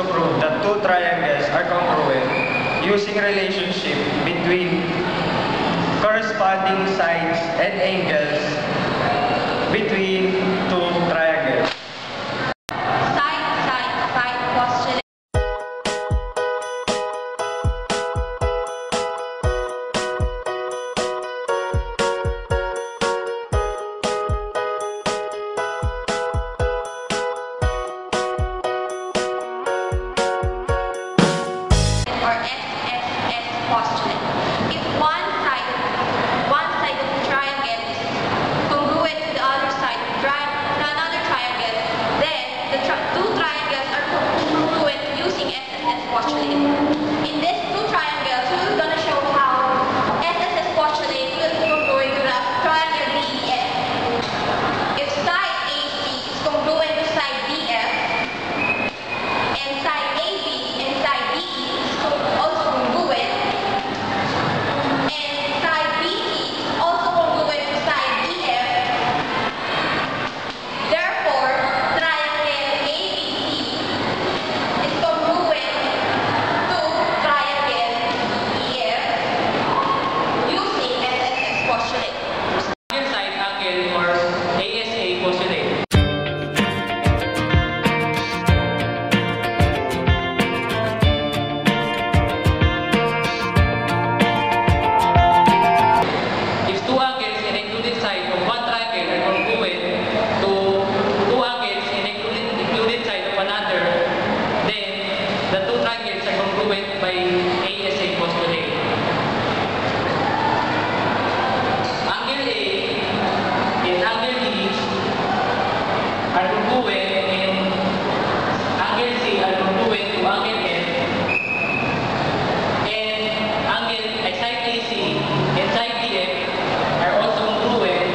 to prove that two triangles are congruent using relationship between corresponding sides and angles between two triangles. Side postulate. Or SSS postulate. If one side of the triangle is congruent to the other side of another triangle, then the two triangles are congruent using SSS postulate. In these two triangles, we're going to show how SSS postulate will be congruent to the triangle DEF. If side AC is congruent to side DF, and side AB and side DE is also congruent, and side BC is also congruent to side DF, therefore, triangle ABC is congruent to triangle DEF using SSS postulate. Angle side angle or ASA postulate. If two angles in included side of one triangle are congruent to two angles in included side of another, then the two triangles are congruent by ASA postulate. Angle A and angle B are congruent and angle C are congruent to angle F, and side AC and side DF are also congruent.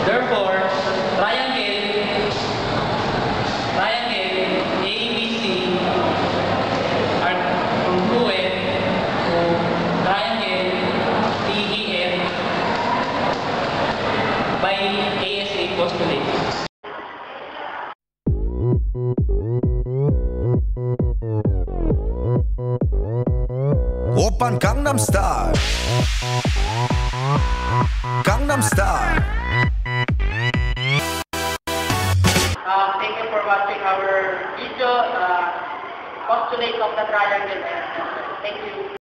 Therefore, triangle ABC are congruent to triangle DEF by ASA postulate. Oppan Gangnam Style. Gangnam Style. Thank you for watching our video, postulate of the triangle. Thank you.